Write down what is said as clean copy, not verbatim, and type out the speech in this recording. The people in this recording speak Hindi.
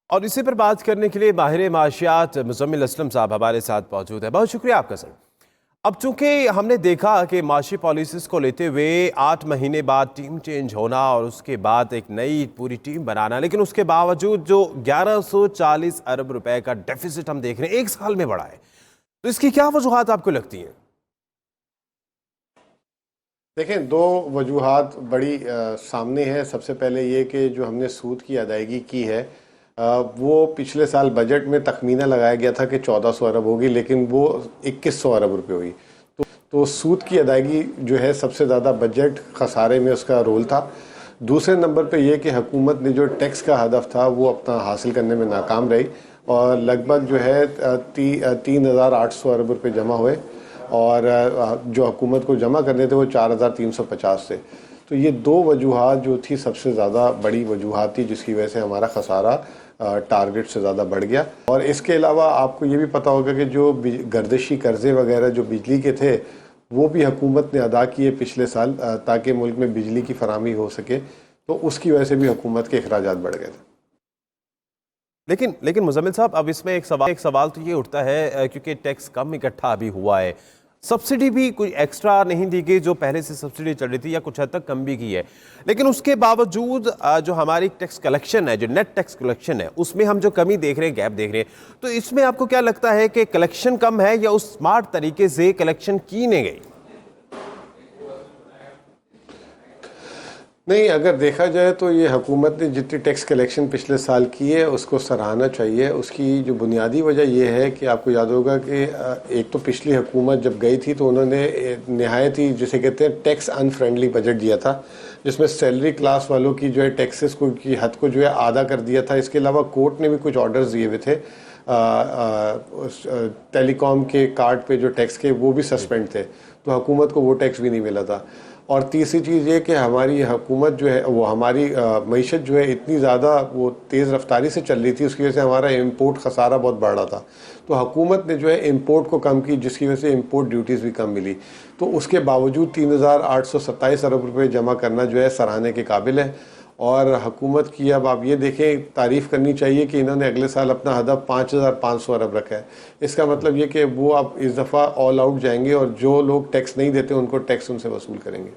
और इसी पर बात करने के लिए माहिर माशियात मुज़म्मिल असलम साहब हमारे साथ मौजूद है। बहुत शुक्रिया आपका सर। अब चूंकि हमने देखा कि माशी पॉलिसीज़ को लेते हुए 8 महीने बाद टीम चेंज होना और उसके बाद एक नई पूरी टीम बनाना, लेकिन उसके बावजूद जो 1140 अरब रुपए का डेफिसिट हम देख रहे हैं एक साल में बढ़ा है, तो इसकी क्या वजूहात आपको लगती हैं? देखें, दो वजूहात बड़ी सामने है। सबसे पहले ये कि जो हमने सूद की अदायगी की है वो पिछले साल बजट में तखमीना लगाया गया था कि 1400 अरब होगी, लेकिन वो 2100 अरब रुपए हुई। तो सूद की अदायगी जो है सबसे ज़्यादा बजट खसारे में उसका रोल था। दूसरे नंबर पे ये कि हुकूमत ने जो टैक्स का हदफ था वो अपना हासिल करने में नाकाम रही और लगभग जो है 3800 अरब रुपये जमा हुए और जो हुकूमत को जमा करने थे वो 4350 थे। तो ये दो वजूहात जो थी सबसे ज़्यादा बड़ी वजूहात थी जिसकी वजह से हमारा खसारा टारगेट से ज़्यादा बढ़ गया। और इसके अलावा आपको ये भी पता होगा कि जो गर्दिशी कर्जे वगैरह जो बिजली के थे वो भी हुकूमत ने अदा किए पिछले साल ताकि मुल्क में बिजली की फराहमी हो सके, तो उसकी वजह से भी हुकूमत के अखराजात बढ़ गए थे। लेकिन मुज़म्मिल साहब, अब इसमें एक सवाल तो ये उठता है क्योंकि टैक्स कम इकट्ठा अभी हुआ है, सब्सिडी भी कोई एक्स्ट्रा नहीं दी गई, जो पहले से सब्सिडी चल रही थी या कुछ हद तक कम भी की है, लेकिन उसके बावजूद जो हमारी टैक्स कलेक्शन है, जो नेट टैक्स कलेक्शन है, उसमें हम जो कमी देख रहे हैं, गैप देख रहे हैं, तो इसमें आपको क्या लगता है कि कलेक्शन कम है या उस स्मार्ट तरीके से कलेक्शन की नहीं गई? नहीं, अगर देखा जाए तो ये हुकूमत ने जितनी टैक्स कलेक्शन पिछले साल की है उसको सराहना चाहिए। उसकी जो बुनियादी वजह यह है कि आपको याद होगा कि एक तो पिछली हुकूमत जब गई थी तो उन्होंने नहायत ही जिसे कहते हैं टैक्स अनफ्रेंडली बजट दिया था, जिसमें सैलरी क्लास वालों की जो है टैक्सेस को की हद को जो है आधा कर दिया था। इसके अलावा कोर्ट ने भी कुछ ऑर्डर्स दिए हुए थे टेलीकॉम के कार्ड पे जो टैक्स के वो भी सस्पेंड थे, तो हुकूमत को वो टैक्स भी नहीं मिला था। और तीसरी चीज़ ये कि हमारी हुकूमत जो है वो हमारी मईशत जो है इतनी ज़्यादा वो तेज़ रफ्तारी से चल रही थी, उसकी वजह से हमारा इंपोर्ट खसारा बहुत बढ़ रहा था। तो हुकूमत ने जो है इंपोर्ट को कम की, जिसकी वजह से इंपोर्ट ड्यूटीज़ भी कम मिली। तो उसके बावजूद 3827 अरब रुपये जमा करना जो है सराहने के काबिल है। और हुकूमत की अब आप ये देखें, तारीफ़ करनी चाहिए कि इन्होंने अगले साल अपना हदफ 5500 अरब रखा है। इसका मतलब ये कि वो अब इस दफ़ा ऑल आउट जाएंगे और जो लोग टैक्स नहीं देते उनको टैक्स उनसे वसूल करेंगे।